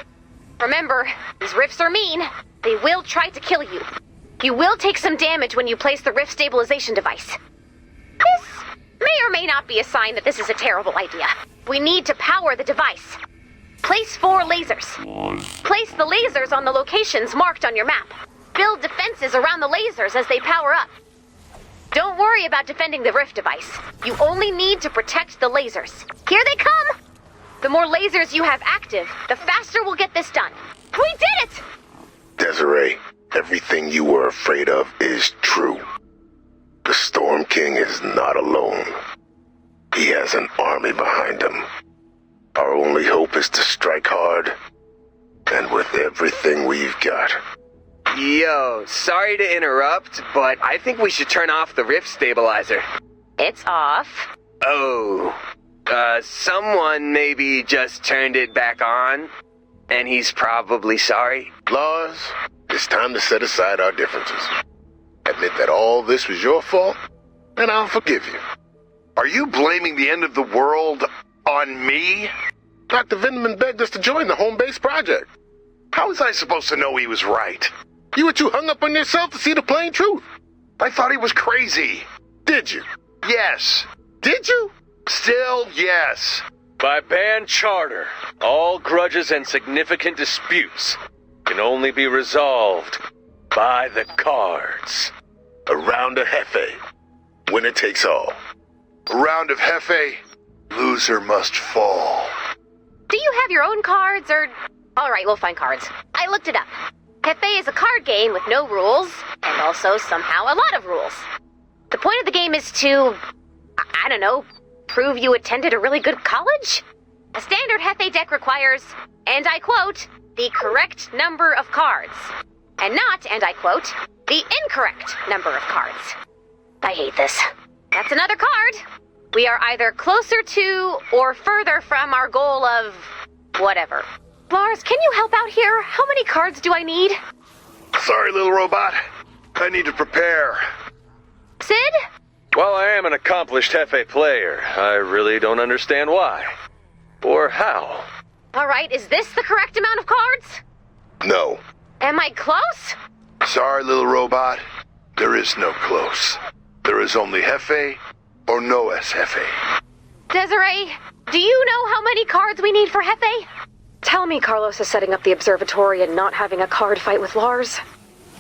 Remember, these rifts are mean. They will try to kill you. You will take some damage when you place the rift stabilization device. This may or may not be a sign that this is a terrible idea. We need to power the device. Place 4 lasers. Place the lasers on the locations marked on your map. Build defenses around the lasers as they power up. Don't worry about defending the rift device. You only need to protect the lasers. Here they come! The more lasers you have active, the faster we'll get this done. We did it! Desiree, everything you were afraid of is true. The Storm King is not alone. He has an army behind him. Our only hope is to strike hard, and with everything we've got. Yo, sorry to interrupt, but I think we should turn off the rift stabilizer. It's off. Oh, someone maybe just turned it back on, and he's probably sorry. Lars, it's time to set aside our differences. Admit that all this was your fault, and I'll forgive you. Are you blaming the end of the world on me? Dr. Vinderman begged us to join the Homebase project. How was I supposed to know he was right? You were too hung up on yourself to see the plain truth. I thought he was crazy. Did you? Yes. Did you? Still, yes. By band charter, all grudges and significant disputes can only be resolved by the cards. A round of Jefe. Winner takes all. A round of Jefe. Loser must fall. Do you have your own cards, or... Alright, we'll find cards. I looked it up. Jefe is a card game with no rules, and also somehow a lot of rules. The point of the game is to... I don't know, prove you attended a really good college? A standard Jefe deck requires, and I quote, the correct number of cards. And not, and I quote, the incorrect number of cards. I hate this. That's another card. We are either closer to or further from our goal of... whatever. Lars, can you help out here? How many cards do I need? Sorry, little robot. I need to prepare. Sid? While I am an accomplished Jefe player, I really don't understand why. Or how. Alright, is this the correct amount of cards? No. Am I close? Sorry, little robot. There is no close. There is only Jefe or no Jefe. Desiree, do you know how many cards we need for Jefe? Tell me Carlos is setting up the observatory and not having a card fight with Lars.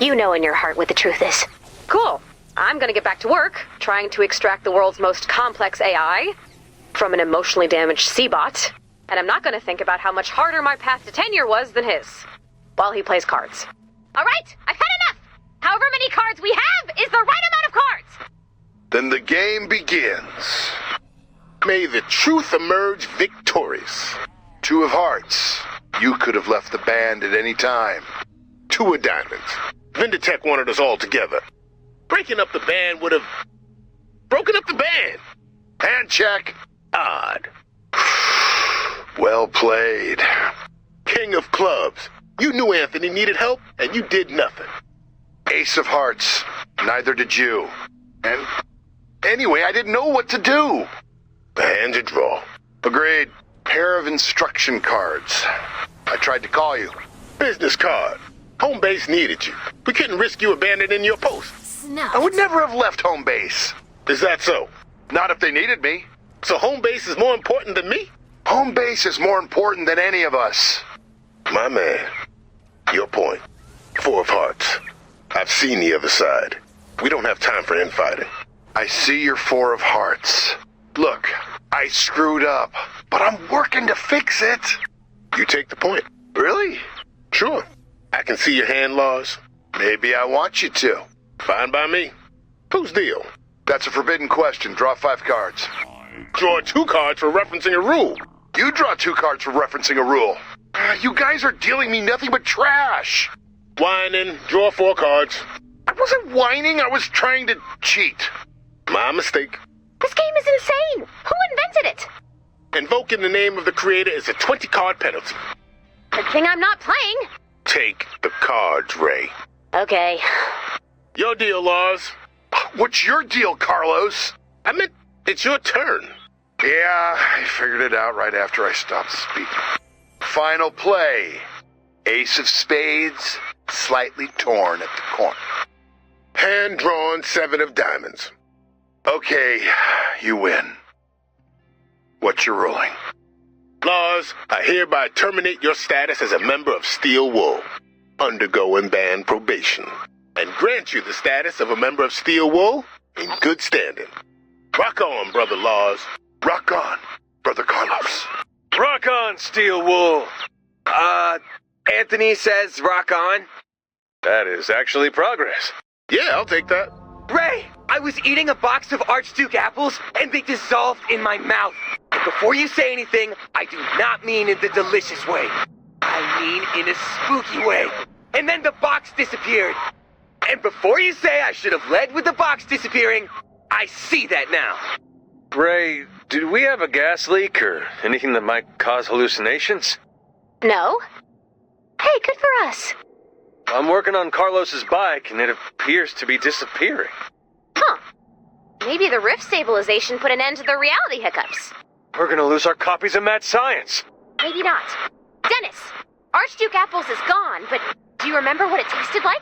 You know in your heart what the truth is. Cool. I'm gonna get back to work, trying to extract the world's most complex AI from an emotionally damaged C-bot, and I'm not gonna think about how much harder my path to tenure was than his, while he plays cards. Alright, I've had enough! However many cards we have is the right amount of cards! Then the game begins. May the truth emerge victorious. 2 of hearts. You could have left the band at any time. 2 of diamonds. Vindertech wanted us all together. Breaking up the band would have... broken up the band. Hand check. Odd. Well played. King of clubs. You knew Anthony needed help, and you did nothing. Ace of hearts. Neither did you. And anyway, I didn't know what to do. A hand to draw. Agreed. Pair of instruction cards. I tried to call you. Business card. Homebase needed you. We couldn't risk you abandoning your post. I would never have left Homebase. Is that so? Not if they needed me. So Homebase is more important than me? Homebase is more important than any of us. My man. Your point. 4 of hearts. I've seen the other side. We don't have time for infighting. I see your 4 of hearts. Look, I screwed up, but I'm working to fix it. You take the point. Really? Sure. I can see your hand, Lars. Maybe I want you to. Fine by me. Whose deal? That's a forbidden question. Draw 5 cards. Draw 2 cards for referencing a rule. You draw 2 cards for referencing a rule. You guys are dealing me nothing but trash. Whining. Draw 4 cards. I wasn't whining. I was trying to cheat. My mistake. This game is insane! Who invented it? Invoking the name of the creator is a 20-card penalty. Good thing I'm not playing. Take the cards, Ray. Okay. Your deal, Lars. What's your deal, Carlos? I meant, it's your turn. Yeah, I figured it out right after I stopped speaking. Final play. Ace of spades, slightly torn at the corner. Hand drawn 7 of diamonds. Okay, you win. What's your ruling? Lars, I hereby terminate your status as a member of Steel Wool, undergoing band probation, and grant you the status of a member of Steel Wool in good standing. Rock on, brother Lars. Rock on, brother Carlos. Rock on, Steel Wool. Anthony says rock on. That is actually progress. Yeah, I'll take that. Ray, I was eating a box of Archduke apples and they dissolved in my mouth. And before you say anything, I do not mean in the delicious way. I mean in a spooky way. And then the box disappeared. And before you say I should have led with the box disappearing, I see that now. Ray, did we have a gas leak or anything that might cause hallucinations? No. Hey, good for us. I'm working on Carlos's bike and it appears to be disappearing. Huh. Maybe the rift stabilization put an end to the reality hiccups. We're gonna lose our copies of Mad Science. Maybe not. Dennis, Archduke Apples is gone, but Do you remember what it tasted like?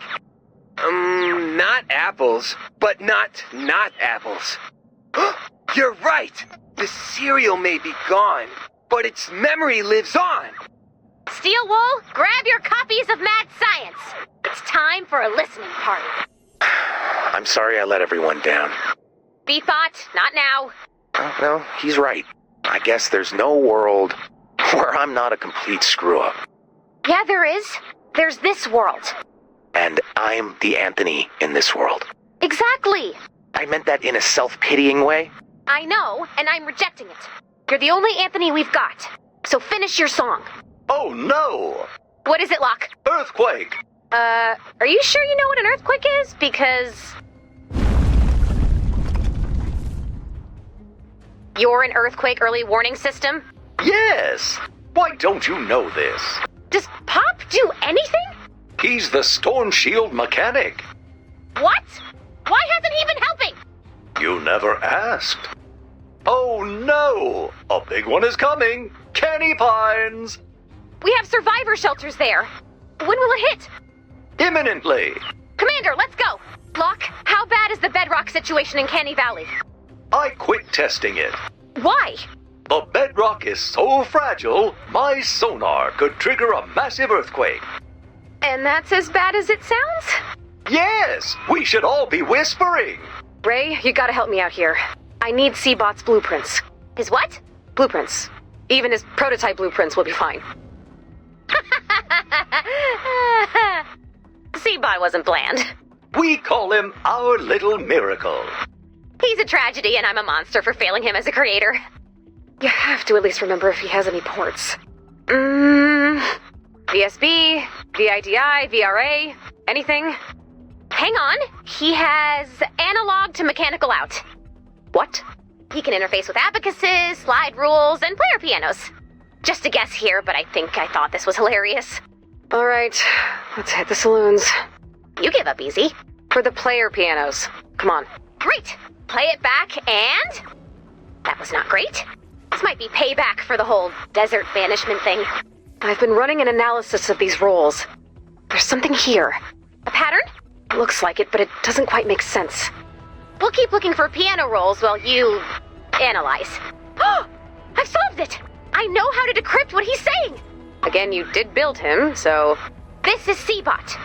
Not apples, but not apples. You're right! The cereal may be gone, but its memory lives on! Steel Wool, grab your copies of Mad Science. It's time for a listening party. I'm sorry I let everyone down. Be thought, not now. Oh, no, he's right. I guess there's no world where I'm not a complete screw-up. Yeah, there is. There's this world. And I'm the Anthony in this world. Exactly. I meant that in a self-pitying way. I know, and I'm rejecting it. You're the only Anthony we've got. So finish your song. Oh no! What is it, Locke? Earthquake! Are you sure you know what an earthquake is? Because... You're an earthquake early warning system? Yes! Why don't you know this? Does Pop do anything? He's the storm shield mechanic. What? Why hasn't he been helping? You never asked. Oh no! A big one is coming! Canny Pines! We have survivor shelters there. When will it hit? Imminently! Commander, let's go! Locke, how bad is the bedrock situation in Canny Valley? I quit testing it. Why? The bedrock is so fragile, my sonar could trigger a massive earthquake. And that's as bad as it sounds? Yes! We should all be whispering! Ray, you gotta help me out here. I need Seabot's blueprints. His what? Blueprints. Even his prototype blueprints will be fine. Seabot wasn't bland. We call him our little miracle. He's a tragedy, and I'm a monster for failing him as a creator. You have to at least remember if he has any ports. VSB, VIDI, VRA, anything? Hang on. He has analog to mechanical out. What? He can interface with abacuses, slide rules, and player pianos. Just a guess here, but I think I thought this was hilarious. All right, let's hit the saloons. You give up easy. For the player pianos. Come on. Great. Play it back, and... That was not great. This might be payback for the whole desert banishment thing. I've been running an analysis of these rolls. There's something here. A pattern? Looks like it, but it doesn't quite make sense. We'll keep looking for piano rolls while you... analyze. Oh! I've solved it! I know how to decrypt what he's saying! Again, you did build him, so... This is Seabot.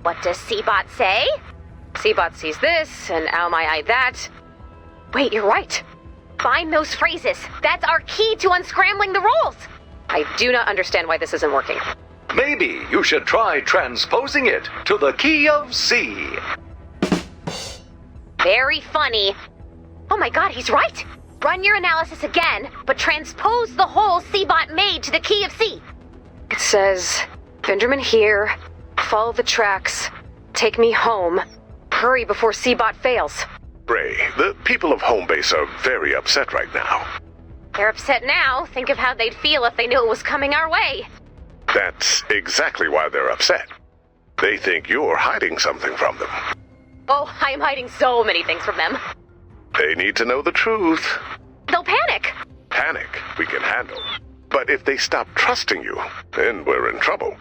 What does Seabot say? Seabot sees this, and ow my eye that. Wait, you're right. Find those phrases. That's our key to unscrambling the rolls. I do not understand why this isn't working. Maybe you should try transposing it to the key of C. Very funny. Oh my god, he's right. Run your analysis again, but transpose the whole Seabot made to the key of C. It says, Vinderman here, follow the tracks, take me home, hurry before Seabot fails. Ray, the people of Homebase are very upset right now. They're upset now. Think of how they'd feel if they knew it was coming our way. That's exactly why they're upset. They think you're hiding something from them. Oh, I'm hiding so many things from them. They need to know the truth. They'll panic. Panic we can handle. But if they stop trusting you, then we're in trouble.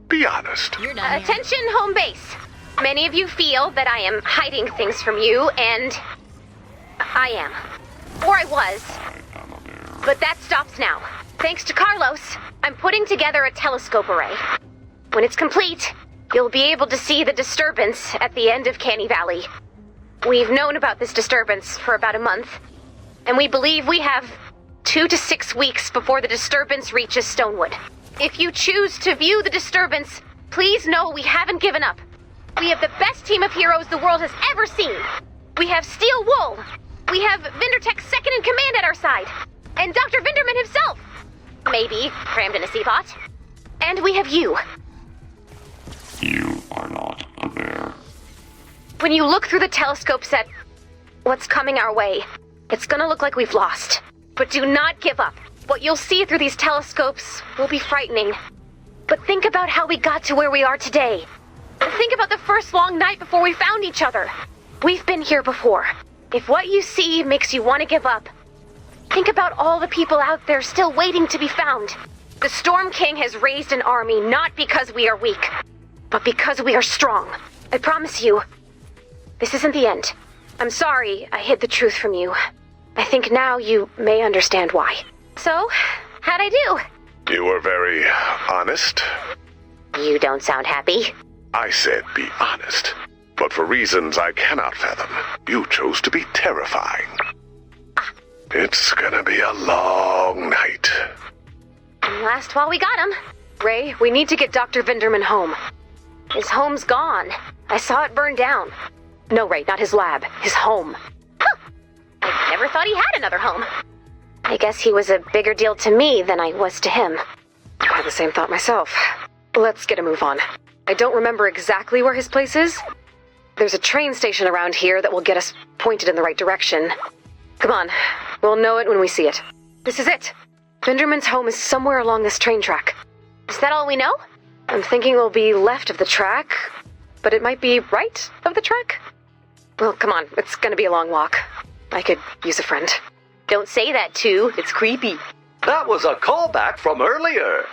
Be honest. Attention, Homebase. Many of you feel that I am hiding things from you, and I am. Or I was. But that stops now. Thanks to Carlos, I'm putting together a telescope array. When it's complete, you'll be able to see the disturbance at the end of Canny Valley. We've known about this disturbance for about a month, and we believe we have 2 to 6 weeks before the disturbance reaches Stonewood. If you choose to view the disturbance, please know we haven't given up. We have the best team of heroes the world has ever seen. We have Steel Wool. We have vindertech second in command at our side. And Dr. Vinderman himself. Maybe, crammed in a Seabot. And we have you. You are not aware. When you look through the telescopes at what's coming our way, it's gonna look like we've lost. But do not give up. What you'll see through these telescopes will be frightening. But think about how we got to where we are today. Think about the first long night before we found each other. We've been here before. If what you see makes you want to give up, think about all the people out there still waiting to be found. The Storm King has raised an army not because we are weak, but because we are strong. I promise you, this isn't the end. I'm sorry I hid the truth from you. I think now you may understand why. So, how'd I do? You were very honest. You don't sound happy. I said be honest. But for reasons I cannot fathom, you chose to be terrifying. It's gonna be a long night. And last while we got him. Ray, we need to get Dr. Vinderman home. His home's gone. I saw it burn down. No, Ray, not his lab. His home. Huh. I never thought he had another home. I guess he was a bigger deal to me than I was to him. I had the same thought myself. Let's get a move on. I don't remember exactly where his place is. There's a train station around here that will get us pointed in the right direction. Come on, we'll know it when we see it. This is it. Vinderman's home is somewhere along this train track. Is that all we know? I'm thinking we'll be left of the track, but it might be right of the track. Well, come on, it's gonna be a long walk. I could use a friend. Don't say that, too. It's creepy. That was a callback from earlier.